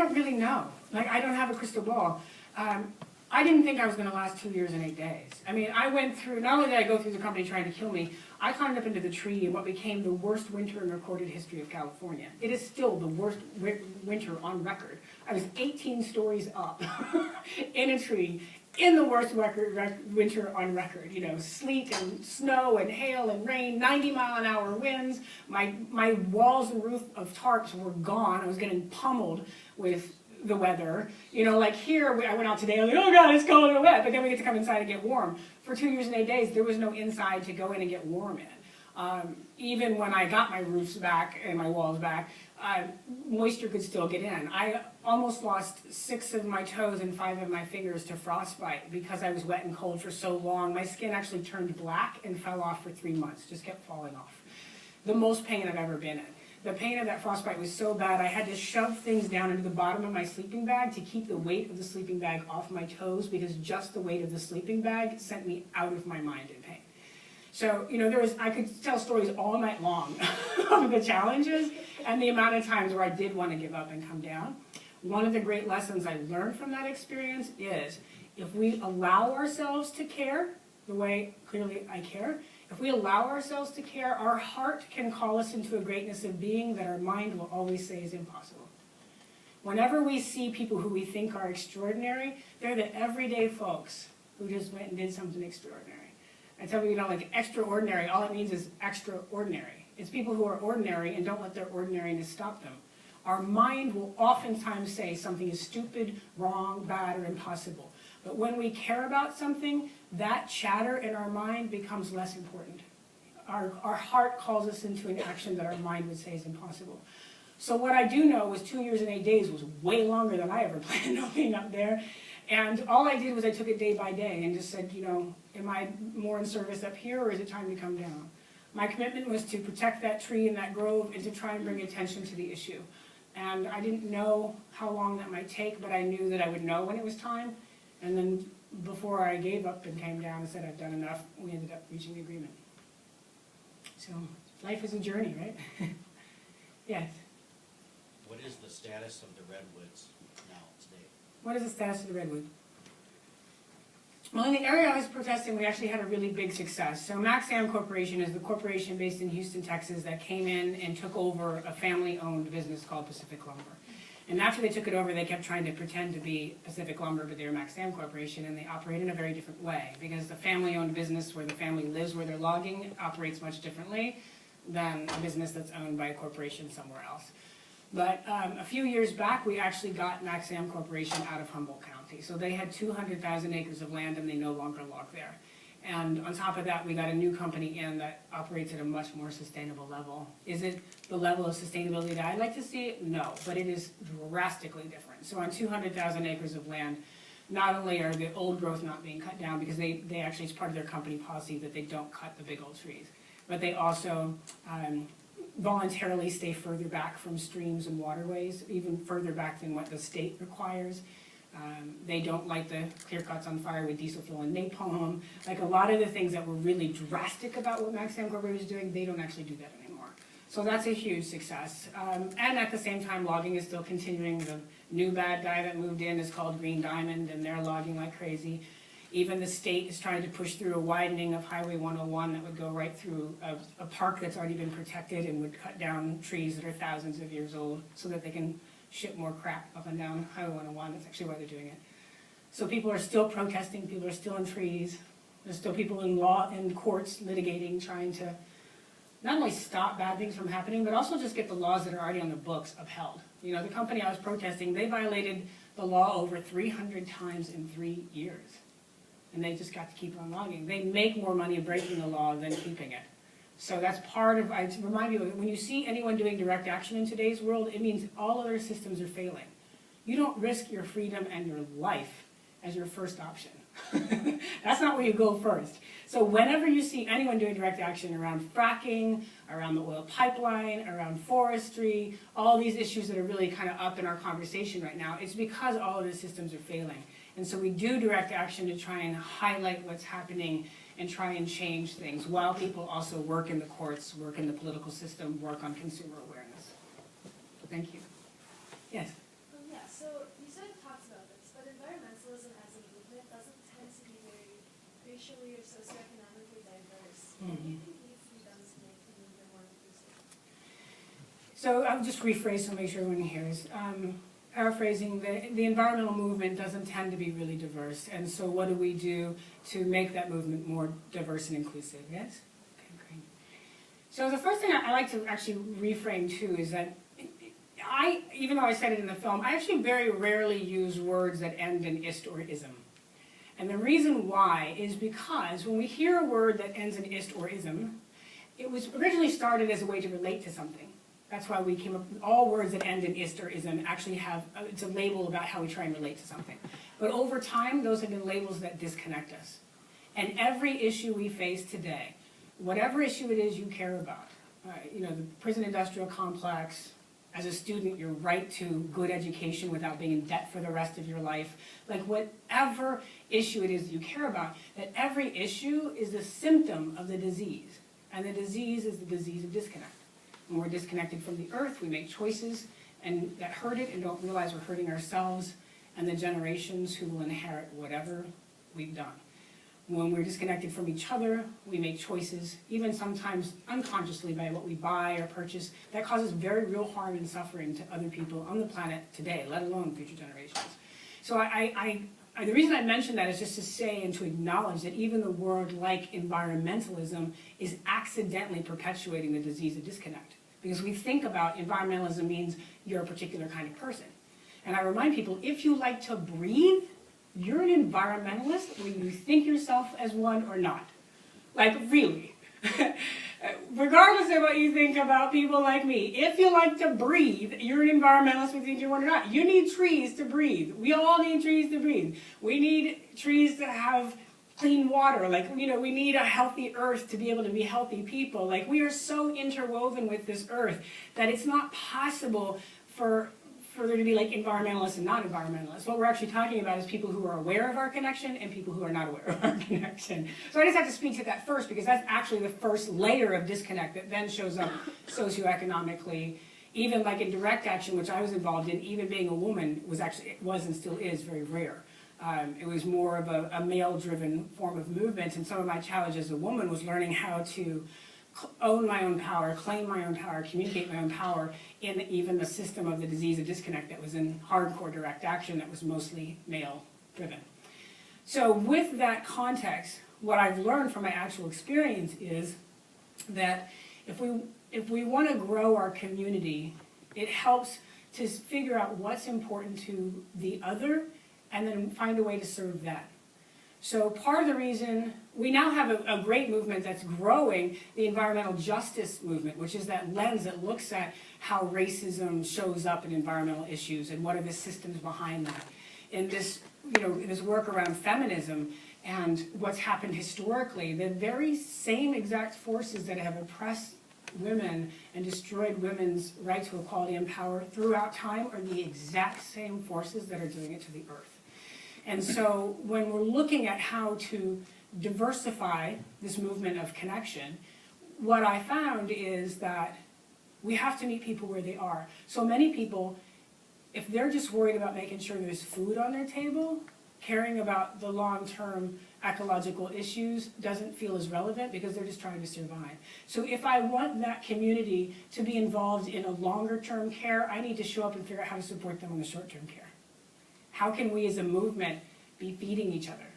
don't really know. Like, I don't have a crystal ball. I didn't think I was going to last 2 years and 8 days. I mean, I went through, not only did I go through the company trying to kill me, I climbed up into the tree in what became the worst winter in recorded history of California. It is still the worst winter on record. I was 18 stories up in a tree in the worst winter on record. You know, sleet and snow and hail and rain, 90-mile-an-hour winds. My walls and roof of tarps were gone. I was getting pummeled with the weather. You know, like here, I went out today, I was like, oh God, it's cold and wet, but then we get to come inside and get warm. For 2 years and 8 days, there was no inside to go in and get warm in. Even when I got my roofs back and my walls back, moisture could still get in. I almost lost 6 of my toes and 5 of my fingers to frostbite because I was wet and cold for so long. My skin actually turned black and fell off for 3 months, just kept falling off. The most pain I've ever been in. The pain of that frostbite was so bad, I had to shove things down into the bottom of my sleeping bag to keep the weight of the sleeping bag off my toes, because just the weight of the sleeping bag sent me out of my mind in pain. So, you know, I could tell stories all night long of the challenges and the amount of times where I did want to give up and come down. One of the great lessons I learned from that experience is, if we allow ourselves to care the way clearly I care, if we allow ourselves to care, our heart can call us into a greatness of being that our mind will always say is impossible. Whenever we see people who we think are extraordinary, they're the everyday folks who just went and did something extraordinary. I tell you, you know, like extraordinary, all it means is extraordinary. It's people who are ordinary and don't let their ordinariness stop them. Our mind will oftentimes say something is stupid, wrong, bad, or impossible. But when we care about something, that chatter in our mind becomes less important. Our heart calls us into an action that our mind would say is impossible. So what I do know is 2 years and 8 days was way longer than I ever planned on being up there. And all I did was I took it day by day and just said, you know, am I more in service up here, or is it time to come down? My commitment was to protect that tree and that grove and to try and bring attention to the issue. And I didn't know how long that might take, but I knew that I would know when it was time. And then before I gave up and came down and said I've done enough, we ended up reaching the agreement. So life is a journey, right? Yes. What is the status of the redwoods now today? What is the status of the redwood? Well, in the area I was protesting, we actually had a really big success. So Maxam Corporation is the corporation based in Houston, Texas, that came in and took over a family-owned business called Pacific Lumber. And after they took it over, they kept trying to pretend to be Pacific Lumber, but they were Maxam Corporation, and they operate in a very different way, because the family-owned business where the family lives where they're logging operates much differently than a business that's owned by a corporation somewhere else. But a few years back, we actually got Maxam Corporation out of Humboldt County. So they had 200,000 acres of land, and they no longer log there. And on top of that, we got a new company in that operates at a much more sustainable level. Is it the level of sustainability that I'd like to see? No, but it is drastically different. So on 200,000 acres of land, not only are the old growth not being cut down, because they actually, it's part of their company policy that they don't cut the big old trees, but they also voluntarily stay further back from streams and waterways, even further back than what the state requires. They don't light the clear cuts on fire with diesel fuel and napalm. Like a lot of the things that were really drastic about what Maxam Corporation is doing, they don't actually do that anymore. So that's a huge success. And at the same time, logging is still continuing. The new bad guy that moved in is called Green Diamond, and they're logging like crazy. Even the state is trying to push through a widening of Highway 101 that would go right through a park that's already been protected and would cut down trees that are thousands of years old so that they can ship more crap up and down Highway 101. That's actually why they're doing it. So people are still protesting, people are still in trees. There's still people in courts litigating, trying to not only stop bad things from happening, but also just get the laws that are already on the books upheld. You know, the company I was protesting, they violated the law over 300 times in 3 years. And they just got to keep on logging. They make more money breaking the law than keeping it. So that's part of, I remind you, when you see anyone doing direct action in today's world, it means all other systems are failing. You don't risk your freedom and your life as your first option. That's not where you go first. So whenever you see anyone doing direct action around fracking, around the oil pipeline, around forestry, all these issues that are really kind of up in our conversation right now, it's because all of the systems are failing. And so we do direct action to try and highlight what's happening and try and change things, while people also work in the courts, work in the political system, work on consumer awareness. Thank you. Yes? Yes. ensure we are socioeconomically diverse? Mhm. What do you think needs to be done to make the movement more inclusive? So I'll just rephrase to make sure everyone hears. Paraphrasing, the environmental movement doesn't tend to be really diverse, and so what do we do to make that movement more diverse and inclusive? Yes? Okay, great. So the first thing I like to actually reframe too is that even though I said it in the film, I actually very rarely use words that end in ist or ism. And the reason why is because when we hear a word that ends in ist or ism, it was originally started as a way to relate to something. That's why we came up with all words that end in ist or ism actually have, it's a label about how we try and relate to something. But over time, those have been labels that disconnect us. And every issue we face today, whatever issue it is you care about, the prison industrial complex, as a student, your right to good education without being in debt for the rest of your life, like whatever issue it is that you care about, that every issue is a symptom of the disease. And the disease is the disease of disconnect. When we're disconnected from the earth, we make choices and that hurt it and don't realize we're hurting ourselves and the generations who will inherit whatever we've done. When we're disconnected from each other, we make choices, even sometimes unconsciously by what we buy or purchase, that causes very real harm and suffering to other people on the planet today, let alone future generations. So the reason I mention that is just to say and to acknowledge that even the word like environmentalism is accidentally perpetuating the disease of disconnect. Because we think about environmentalism means you're a particular kind of person. And I remind people, if you like to breathe, you're an environmentalist whether you think yourself as one or not. Like, really. Regardless of what you think about people like me, if you like to breathe, you're an environmentalist whether you think you're one or not. You need trees to breathe. We all need trees to breathe. We need trees to have clean water. We need a healthy earth to be able to be healthy people. We are so interwoven with this earth that it's not possible for there to be environmentalists and not environmentalists. What we're actually talking about is people who are aware of our connection and people who are not aware of our connection. So I just have to speak to that first because that's actually the first layer of disconnect that then shows up socioeconomically. Even in direct action, which I was involved in, even being a woman was and still is very rare. It was more of a male-driven form of movement, and some of my challenge as a woman was learning how to own my own power, claim my own power, communicate my own power in even the system of the disease of disconnect that was in hardcore direct action that was mostly male-driven. So with that context, what I've learned from my actual experience is that if we want to grow our community, it helps to figure out what's important to the other and then find a way to serve that. So part of the reason we now have a great movement that's growing, the environmental justice movement, which is that lens that looks at how racism shows up in environmental issues and what are the systems behind that. In this, this work around feminism and what's happened historically, the very same exact forces that have oppressed women and destroyed women's right to equality and power throughout time are the exact same forces that are doing it to the earth. And so when we're looking at how to diversify this movement of connection, what I found is that we have to meet people where they are. So many people, if they're just worried about making sure there's food on their table, caring about the long-term ecological issues doesn't feel as relevant because they're just trying to survive. So if I want that community to be involved in a longer-term care, I need to show up and figure out how to support them in the short-term care. How can we as a movement be feeding each other?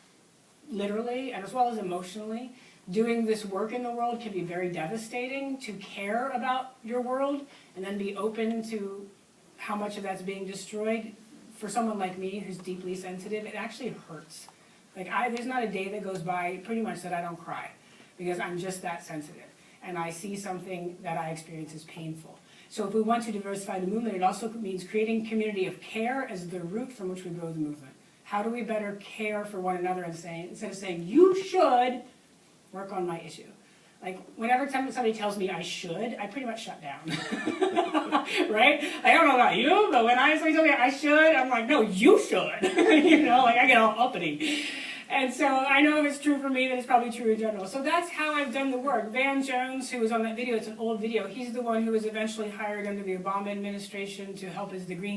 Literally, and as well as emotionally. Doing this work in the world can be very devastating to care about your world and then be open to how much of that's being destroyed. For someone like me who's deeply sensitive, it actually hurts. There's not a day that goes by pretty much that I don't cry because I'm just that sensitive. And I see something that I experience as painful. So if we want to diversify the movement, it also means creating community of care as the root from which we grow the movement. How do we better care for one another instead of saying, you should work on my issue? Whenever somebody tells me I should, I pretty much shut down. Right? I don't know about you, but when somebody tells me I should, I'm like, no, you should. I get all uppity. And so I know if it's true for me, then it's probably true in general. So that's how I've done the work. Van Jones, who was on that video, it's an old video, he's the one who was eventually hired under the Obama administration to help as the Green